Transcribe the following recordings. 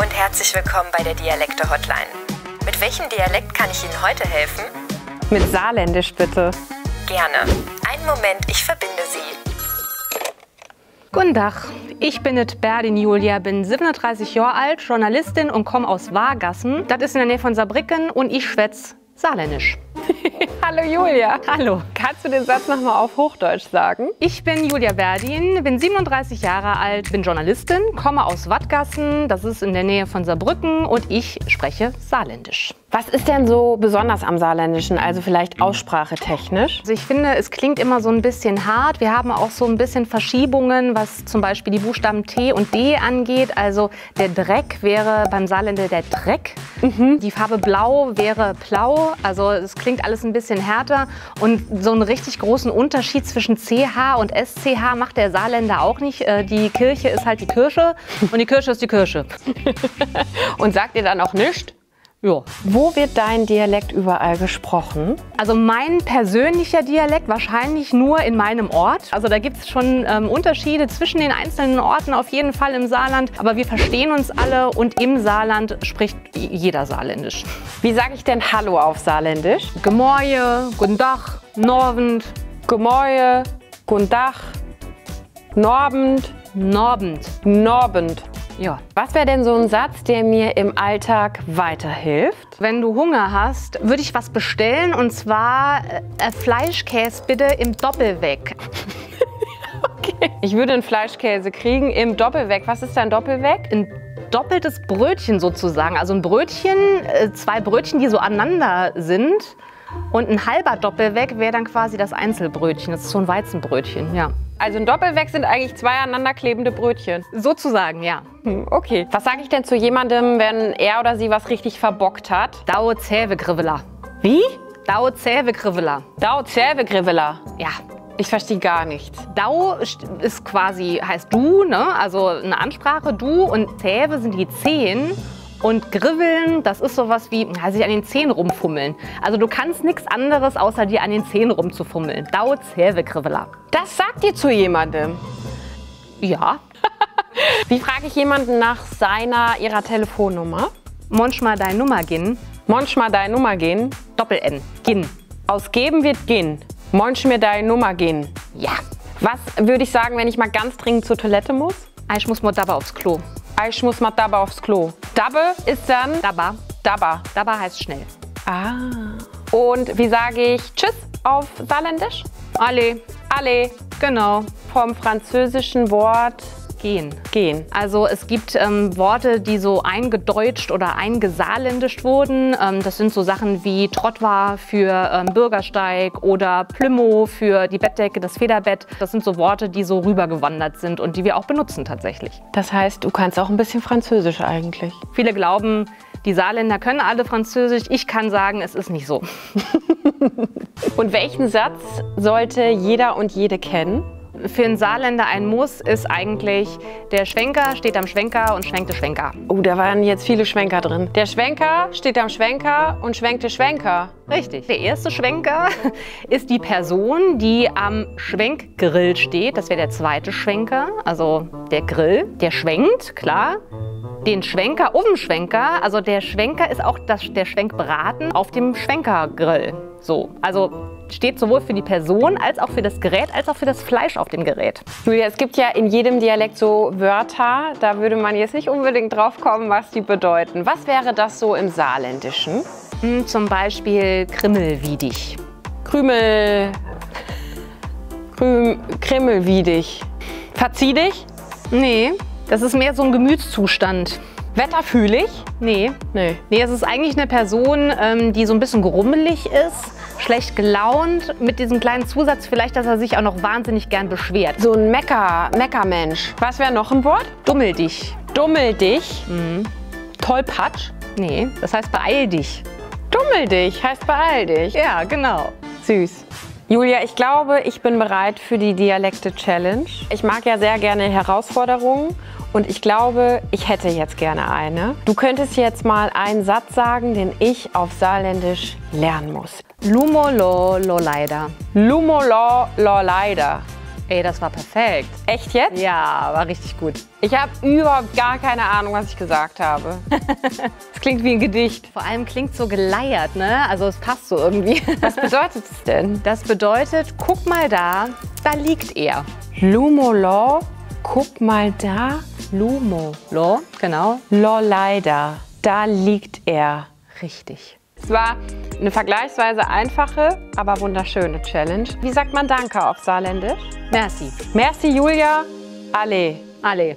und herzlich willkommen bei der Dialekte-Hotline. Mit welchem Dialekt kann ich Ihnen heute helfen? Mit Saarländisch bitte. Gerne. Einen Moment, ich verbinde Sie. Guten Tag, ich bin Berdin Julia, bin 37 Jahre alt, Journalistin und komme aus Wargassen. Das ist in der Nähe von Saarbrücken und ich schwätz Saarländisch. Hallo Julia. Hallo. Kannst du den Satz nochmal auf Hochdeutsch sagen? Ich bin Julia Berdin, bin 37 Jahre alt, bin Journalistin, komme aus Wattgassen, das ist in der Nähe von Saarbrücken und ich spreche Saarländisch. Was ist denn so besonders am Saarländischen, also vielleicht aussprachetechnisch? Also ich finde, es klingt immer so ein bisschen hart. Wir haben auch so ein bisschen Verschiebungen, was zum Beispiel die Buchstaben T und D angeht. Also der Dreck wäre beim Saarländer der Dreck. Die Farbe Blau wäre Plau. Also es klingt alles ein bisschen härter. Und so einen richtig großen Unterschied zwischen CH und SCH macht der Saarländer auch nicht. Die Kirche ist halt die Kirsche und die Kirsche ist die Kirsche. Und sagt ihr dann auch nichts? Ja. Wo wird dein Dialekt überall gesprochen? Also mein persönlicher Dialekt wahrscheinlich nur in meinem Ort. Also da gibt es schon Unterschiede zwischen den einzelnen Orten auf jeden Fall im Saarland. Aber wir verstehen uns alle und im Saarland spricht jeder Saarländisch. Wie sage ich denn Hallo auf Saarländisch? Gemoje, guten Tag, Norvend. Gemoje, guten Tag, Norbend, Norbend. Norbend. Ja. Was wäre denn so ein Satz, der mir im Alltag weiterhilft? Wenn du Hunger hast, würde ich was bestellen und zwar Fleischkäse bitte im Doppelweg. Okay. Ich würde einen Fleischkäse kriegen im Doppelweg. Was ist ein Doppelweg? Ein doppeltes Brötchen sozusagen. Also ein Brötchen, zwei Brötchen, die so aneinander sind. Und ein halber Doppelweg wäre dann quasi das Einzelbrötchen. Das ist so ein Weizenbrötchen, ja. Also ein Doppelweg sind eigentlich zwei aneinander klebende Brötchen. Sozusagen, ja. Okay. Was sage ich denn zu jemandem, wenn er oder sie was richtig verbockt hat? Dau Zähwegrivela. Wie? Dau Zähwegrivela. Dau Zerwegrivela. Ja. Ich verstehe gar nichts. Dau ist quasi, heißt du, ne? Also eine Ansprache, du, und Zähwe sind die Zehen. Und Griveln, das ist sowas wie sich an den Zähnen rumfummeln. Also du kannst nichts anderes, außer dir an den Zähnen rumzufummeln. Dau Zähwegrivela. Das sagt ihr zu jemandem? Ja. Wie frage ich jemanden nach ihrer Telefonnummer? Manchmal deine Nummer gin. Manchmal deine Nummer gehen. Doppel-N. Gin. Ausgeben wird gehen. Manchmal deine Nummer gehen. Ja. Was würde ich sagen, wenn ich mal ganz dringend zur Toilette muss? Ich muss mal dabei aufs Klo. Ich muss mal dabei aufs Klo. Dabbe ist dann? Dabba. Dabba. Dabba heißt schnell. Ah. Und wie sage ich Tschüss auf Saarländisch? Alle. Alle. Genau. Vom französischen Wort Gehen. gehen. Also es gibt Worte, die so eingedeutscht oder eingesaarländischt wurden. Das sind so Sachen wie Trottoir für Bürgersteig oder Plümo für die Bettdecke, das Federbett. Das sind so Worte, die so rübergewandert sind und die wir auch benutzen tatsächlich. Das heißt, du kannst auch ein bisschen Französisch eigentlich. Viele glauben, die Saarländer können alle Französisch. Ich kann sagen, es ist nicht so. Und welchen Satz sollte jeder und jede kennen? Für einen Saarländer ein Muss ist eigentlich, der Schwenker steht am Schwenker und schwenkt den Schwenker. Oh, da waren jetzt viele Schwenker drin. Der Schwenker steht am Schwenker und schwenkt den Schwenker. Richtig. Der erste Schwenker ist die Person, die am Schwenkgrill steht. Das wäre der zweite Schwenker, also der Grill. Der schwenkt, klar. Den Schwenker um den Schwenker, also der Schwenker ist auch der Schwenkbraten auf dem Schwenkergrill. So, also steht sowohl für die Person als auch für das Gerät, als auch für das Fleisch auf dem Gerät. Julia, es gibt ja in jedem Dialekt so Wörter, da würde man jetzt nicht unbedingt drauf kommen, was die bedeuten. Was wäre das so im Saarländischen? Zum Beispiel krimmelwiedig. Krimmelwiedig. Verzieh dich? Nee, das ist mehr so ein Gemütszustand. Wetterfühlig? Nee. Nee. Nee, es ist eigentlich eine Person, die so ein bisschen grummelig ist, schlecht gelaunt, mit diesem kleinen Zusatz vielleicht, dass er sich auch noch wahnsinnig gern beschwert. So ein Meckermensch. Was wäre noch ein Wort? Dummel dich. Dummel dich? Tollpatsch? Nee, das heißt beeil dich. Dummel dich heißt beeil dich. Ja, genau. Süß. Julia, ich glaube, ich bin bereit für die Dialekte-Challenge. Ich mag ja sehr gerne Herausforderungen und ich glaube, ich hätte jetzt gerne eine. Du könntest jetzt mal einen Satz sagen, den ich auf Saarländisch lernen muss. Lumo lo lo leider. Lumo lo lo leider. Ey, das war perfekt. Echt jetzt? Ja, war richtig gut. Ich habe überhaupt gar keine Ahnung, was ich gesagt habe. Es klingt wie ein Gedicht. Vor allem klingt so geleiert, ne? Also es passt so irgendwie. Was bedeutet es denn? Das bedeutet, guck mal da liegt er. Lumolo, guck mal da. Lumolo, genau. Lolleider, da liegt er. Richtig. Es war eine vergleichsweise einfache, aber wunderschöne Challenge. Wie sagt man Danke auf Saarländisch? Merci. Merci, Julia. Alle. Alle.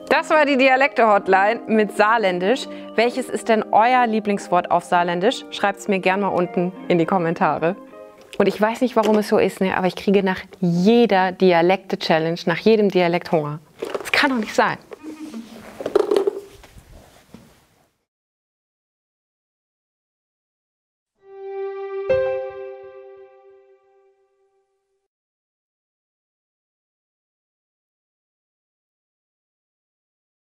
Das war die Dialekte-Hotline mit Saarländisch. Welches ist denn euer Lieblingswort auf Saarländisch? Schreibt es mir gerne mal unten in die Kommentare. Und ich weiß nicht, warum es so ist, ne? Aber ich kriege nach jeder Dialekte-Challenge, nach jedem Dialekt Hunger. Das kann doch nicht sein.